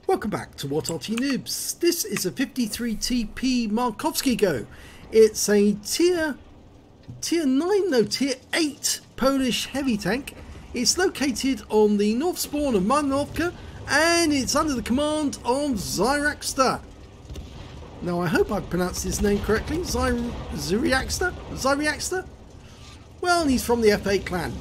Welcome back to What Arty Noobs. This is a 53TP Markowskiego. It's a tier 8 Polish heavy tank. It's located on the north spawn of Malinovka and it's under the command of Zyriakster. Now I hope I've pronounced his name correctly. Zyriakster? Well, he's from the FA clan.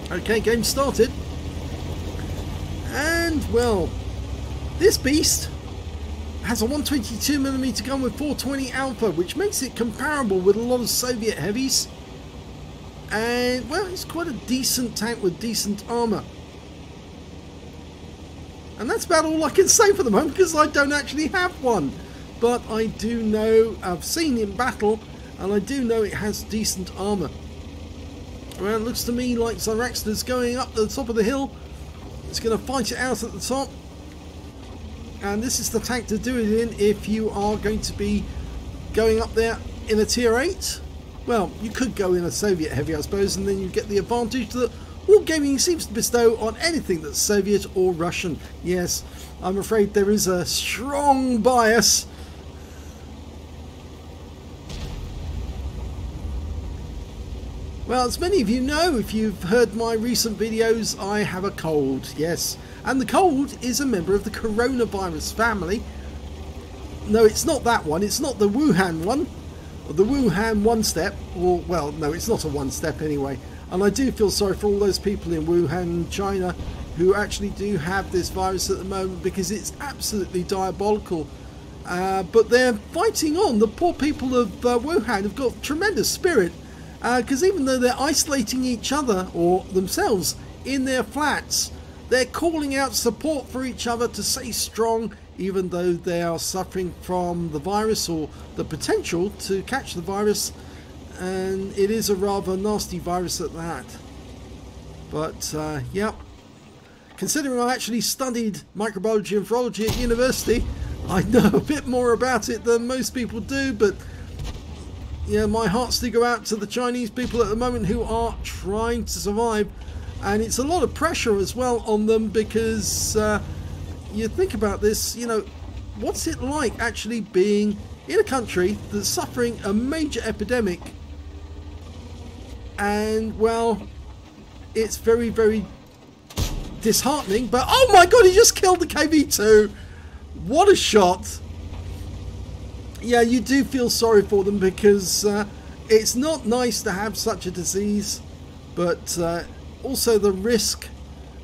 Okay, game started. And well, this beast has a 122mm gun with 420 alpha, which makes it comparable with a lot of Soviet heavies. And well, it's quite a decent tank with decent armour. And that's about all I can say for the moment, because I don't actually have one. But I do know, I've seen it in battle, and I do know it has decent armour. Well, it looks to me like Zyriakster's going up the top of the hill. It's going to fight it out at the top. And this is the tank to do it in if you are going to be going up there in a tier 8. Well, you could go in a Soviet heavy, I suppose, and then you get the advantage that Wargaming seems to bestow on anything that's Soviet or Russian. Yes, I'm afraid there is a strong bias. Well, as many of you know, if you've heard my recent videos, I have a cold, yes. And the cold is a member of the coronavirus family. No, it's not that one. It's not the Wuhan one. Or the Wuhan one-step. Or, well, no, it's not a one-step anyway. And I do feel sorry for all those people in Wuhan, China, who actually do have this virus at the moment, because it's absolutely diabolical. But they're fighting on. The poor people of Wuhan have got tremendous spirit. Because even though they're isolating each other, or themselves, in their flats, they're calling out support for each other to stay strong, even though they are suffering from the virus or the potential to catch the virus. And it is a rather nasty virus at that. But, yeah. Considering I actually studied microbiology and virology at university, I know a bit more about it than most people do, but yeah, my hearts do go out to the Chinese people at the moment who are trying to survive. And it's a lot of pressure as well on them, because you think about this, you know, what's it like actually being in a country that's suffering a major epidemic? And well, it's very, very disheartening. But oh my god, he just killed the KV-2. What a shot. Yeah, you do feel sorry for them, because it's not nice to have such a disease, but also the risk.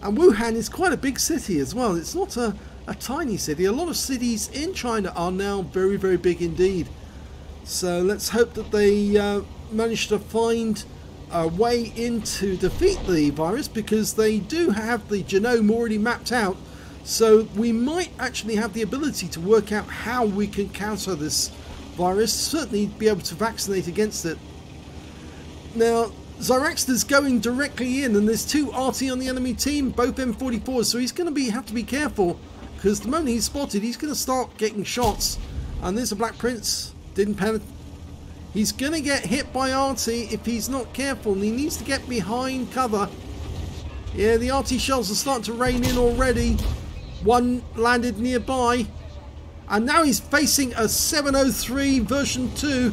And Wuhan is quite a big city as well. It's not a tiny city. A lot of cities in China are now very, very big indeed. So let's hope that they manage to find a way in to defeat the virus, because they do have the genome already mapped out. So we might actually have the ability to work out how we can counter this virus, certainly be able to vaccinate against it. Now, Zyriakster's going directly in, and there's two Arty on the enemy team, both M44s, so he's going to have to be careful, because the moment he's spotted, he's going to start getting shots. And there's a Black Prince, didn't panic. He's going to get hit by Arty if he's not careful, and he needs to get behind cover. Yeah, the Arty shells are starting to rain in already. One landed nearby, and now he's facing a 703 version 2.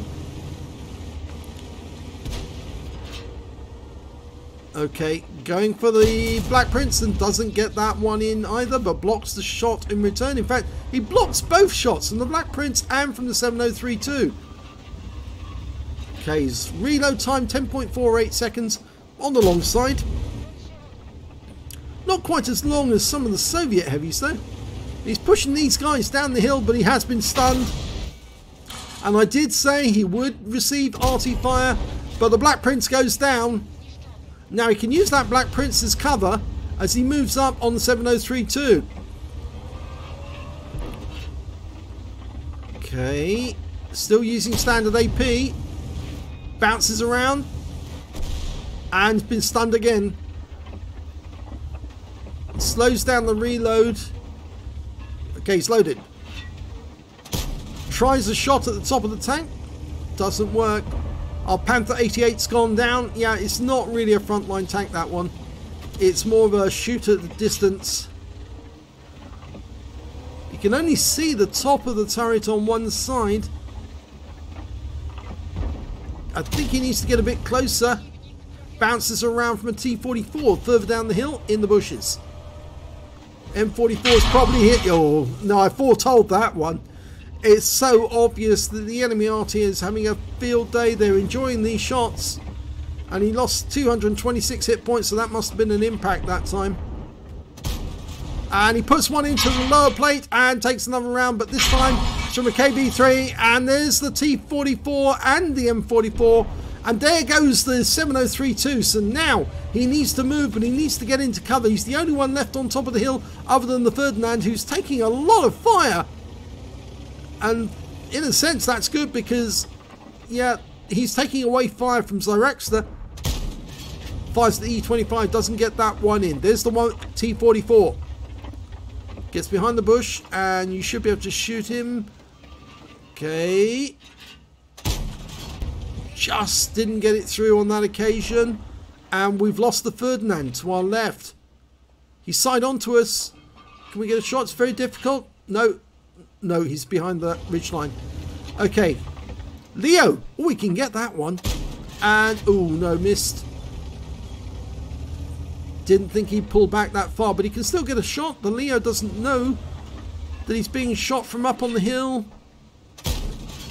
Okay, going for the Black Prince, and doesn't get that one in either, but blocks the shot in return. In fact, he blocks both shots from the Black Prince and from the 703 too. Okay, his reload time 10.48 seconds on the long side. Not quite as long as some of the Soviet heavies though. He's pushing these guys down the hill, but he has been stunned. And I did say he would receive Arty fire, but the Black Prince goes down. Now he can use that Black Prince as cover as he moves up on the 703 too. Okay, still using standard AP. Bounces around and been stunned again. Slows down the reload. Okay, he's loaded. Tries a shot at the top of the tank. Doesn't work. Our Panther 88's gone down. Yeah, it's not really a frontline tank, that one. It's more of a shoot at the distance. You can only see the top of the turret on one side. I think he needs to get a bit closer. Bounces around from a T-44 further down the hill in the bushes. M44 is probably hit. Oh, no, I foretold that one. It's so obvious that the enemy Arty is having a field day. They're enjoying these shots. And he lost 226 hit points, so that must have been an impact that time. And he puts one into the lower plate and takes another round, but this time it's from a KB3. And there's the T-44 and the M44. And there goes the 7032. So now he needs to move, but he needs to get into cover. He's the only one left on top of the hill other than the Ferdinand, who's taking a lot of fire. And in a sense, that's good because, yeah, he's taking away fire from Zyriakster. Fires the E25, doesn't get that one in. There's the one T-44. Gets behind the bush, and you should be able to shoot him. Okay. Just didn't get it through on that occasion. And we've lost the Ferdinand to our left. He's side on to us. Can we get a shot? It's very difficult. No. No, he's behind the ridgeline. Okay. Leo. Oh, we can get that one. And, oh, no, missed. Didn't think he'd pull back that far, but he can still get a shot. The Leo doesn't know that he's being shot from up on the hill.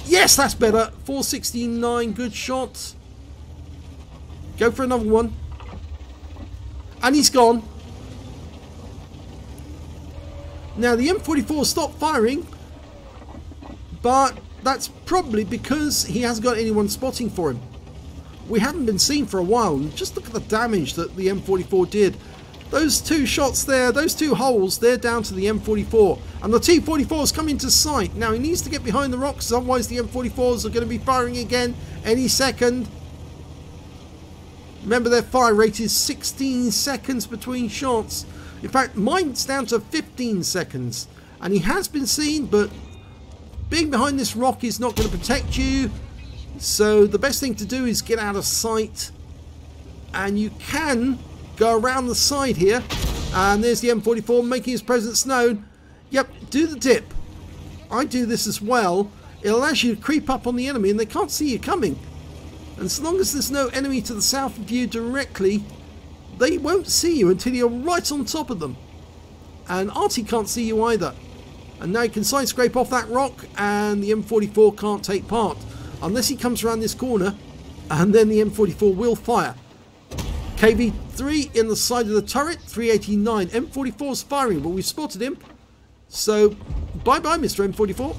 Yes, that's better. 469, good shot. Go for another one. And he's gone. Now, the M44 stopped firing, but that's probably because he hasn't got anyone spotting for him. We haven't been seen for a while. Just look at the damage that the M44 did. Those two shots there, those two holes, they're down to the M44. And the T-44 has come into sight. Now he needs to get behind the rocks, otherwise the M44s are going to be firing again any second. Remember, their fire rate is 16 seconds between shots. In fact, mine's down to 15 seconds. And he has been seen, but being behind this rock is not going to protect you. So the best thing to do is get out of sight. And you can go around the side here. And there's the M44 making his presence known. Yep, do the dip. I do this as well. It allows you to creep up on the enemy and they can't see you coming. And as long as there's no enemy to the south of you directly, they won't see you until you're right on top of them. And Arty can't see you either. And now he can side scrape off that rock and the M44 can't take part. Unless he comes around this corner, and then the M44 will fire. KV3 in the side of the turret, 389. M44's firing, but we've spotted him. So, bye-bye, Mr. M44.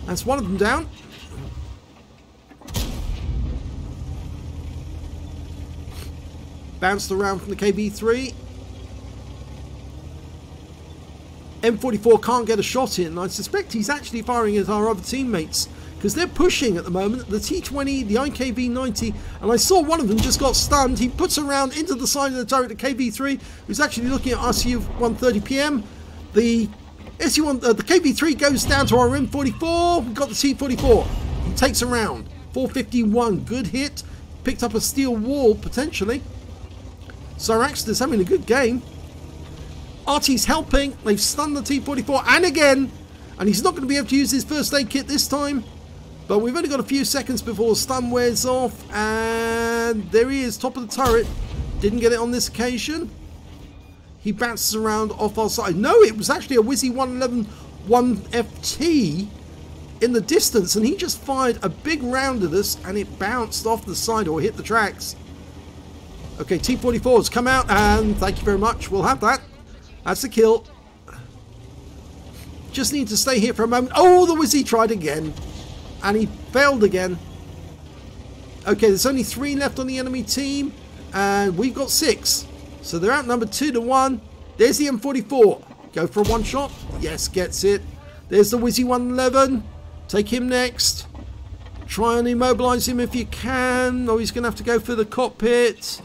That's one of them down. Bounced around from the KV3. M44 can't get a shot in. I suspect he's actually firing at our other teammates, because they're pushing at the moment. The T20, the IKV-90, and I saw one of them just got stunned. He puts around into the side of the turret, the KV-3, who's actually looking at RCU 130 PM. The SU1, the KV-3 goes down to our M44. We've got the T44. He takes a round. 451, good hit. Picked up a steel wall, potentially. Zyriakster's having a good game. Arty's helping. They've stunned the T44, and again. And he's not going to be able to use his first aid kit this time. But we've only got a few seconds before the stun wears off. And there he is, top of the turret. Didn't get it on this occasion. He bounces around off our side. No, it was actually a Wizzy 111 1FT in the distance. And he just fired a big round at us. And it bounced off the side or hit the tracks. Okay, T44's come out. And thank you very much. We'll have that. That's the kill. Just need to stay here for a moment. Oh, the Wizzy tried again. And he failed again. Okay, there's only 3 left on the enemy team. And we've got 6. So they're outnumbered 2-1. There's the M44. Go for a one shot. Yes, gets it. There's the Wizzy 111. Take him next. Try and immobilize him if you can. Oh, he's going to have to go for the cockpit.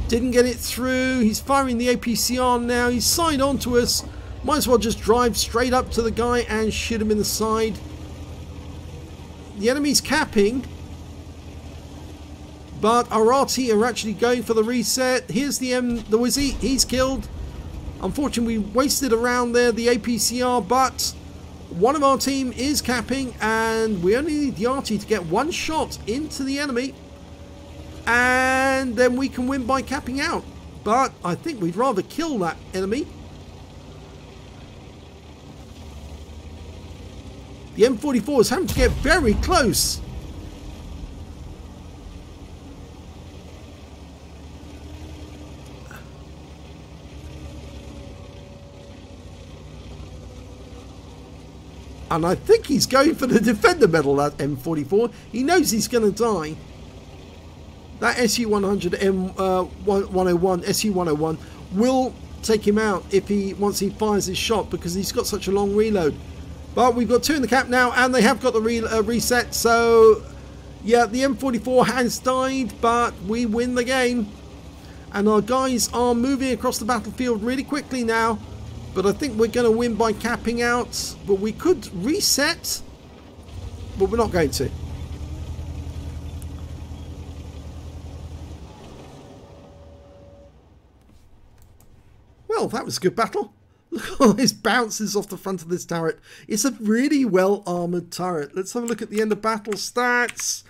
Didn't get it through. He's firing the APCR now. He's side on to us. Might as well just drive straight up to the guy and shoot him in the side. The enemy's capping. But our Arty are actually going for the reset. Here's the Wizzy. He's killed. Unfortunately, we wasted around there the APCR, but one of our team is capping, and we only need the Arty to get one shot into the enemy, and then we can win by capping out. But I think we'd rather kill that enemy. The M44 is having to get very close. And I think he's going for the defender medal, that M44. He knows he's going to die. That SU-100 M101, SU-101 will take him out once he fires his shot, because he's got such a long reload. But we've got two in the cap now, and they have got the reset. So yeah, the M44 has died, but we win the game. And our guys are moving across the battlefield really quickly now. But I think we're going to win by capping out. But we could reset, but we're not going to. Well, that was a good battle. Look at all these bounces off the front of this turret. It's a really well armoured turret. Let's have a look at the end of battle stats.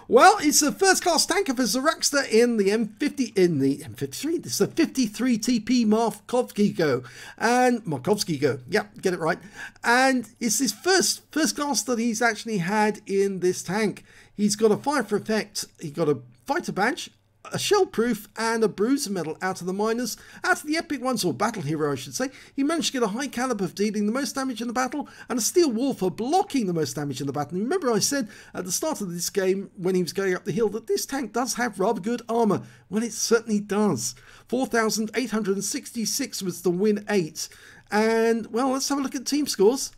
Well, it's a first class tanker for Zyriakster in the M53. This is a 53TP Markowskiego. And Markowskiego, yep, get it right. And it's his first class that he's actually had in this tank. He's got a fire for effect, he got a fighter badge, a shell proof, and a bruiser medal out of the miners. Out of the epic ones, or battle hero I should say, he managed to get a high caliber for dealing the most damage in the battle, and a steel wall for blocking the most damage in the battle. And remember I said at the start of this game, when he was going up the hill, that this tank does have rather good armour. Well, it certainly does. 4,866 was the win 8. And well, let's have a look at team scores.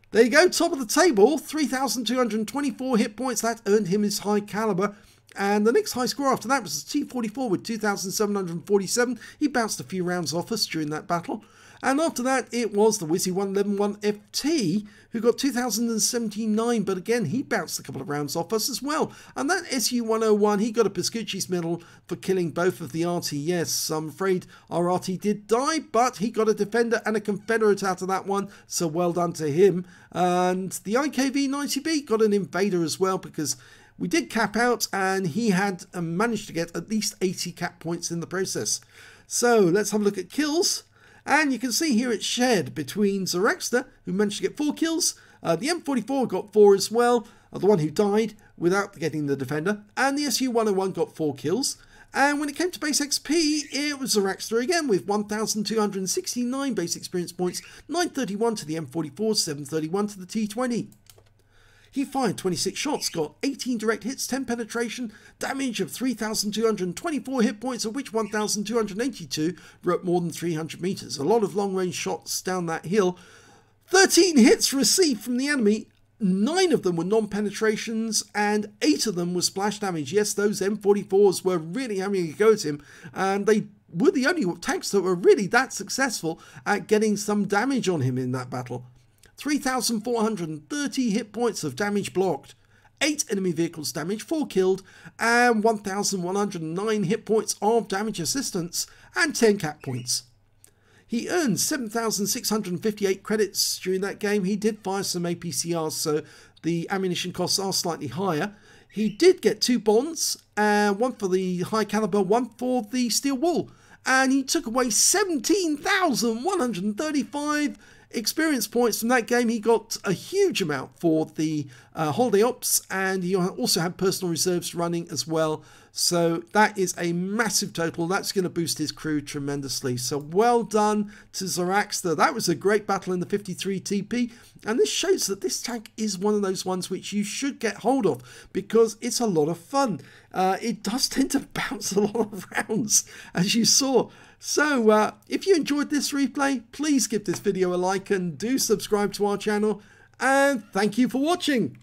There you go, top of the table, 3,224 hit points. That earned him his high caliber. And the next high score after that was T44 with 2,747. He bounced a few rounds off us during that battle. And after that, it was the Wizzy 111 FT, who got 2,079, but again, he bounced a couple of rounds off us as well. And that SU-101, he got a Piscucci's medal for killing both of the Arty. Yes, I'm afraid our Arty did die, but he got a Defender and a Confederate out of that one, so well done to him. And the IKV-90B got an Invader as well, because we did cap out, and he had managed to get at least 80 cap points in the process. So let's have a look at kills. And you can see here it's shared between Zyriakster, who managed to get 4 kills. The M44 got 4 as well, the one who died without getting the Defender. And the SU-101 got 4 kills. And when it came to base XP, it was Zyriakster again with 1,269 base experience points, 931 to the M44, 731 to the T20. He fired 26 shots, got 18 direct hits, 10 penetration, damage of 3,224 hit points, of which 1,282 were at more than 300 meters. A lot of long-range shots down that hill. 13 hits received from the enemy. 9 of them were non-penetrations, and 8 of them were splash damage. Yes, those M44s were really having a go at him, and they were the only tanks that were really that successful at getting some damage on him in that battle. 3,430 hit points of damage blocked, 8 enemy vehicles damaged, 4 killed, and 1,109 hit points of damage assistance, and 10 cap points. He earned 7,658 credits during that game. He did fire some APCRs, so the ammunition costs are slightly higher. He did get 2 bonds, one for the high caliber, one for the steel wool, and he took away 17,135 experience points from that game. He got a huge amount for the holiday ops, and he also had personal reserves running as well. So that is a massive total. That's going to boost his crew tremendously. So well done to Zyriakster. That was a great battle in the 53TP, and this shows that this tank is one of those ones which you should get hold of, because it's a lot of fun. It does tend to bounce a lot of rounds, as you saw. So if you enjoyed this replay, please give this video a like and do subscribe to our channel, and thank you for watching.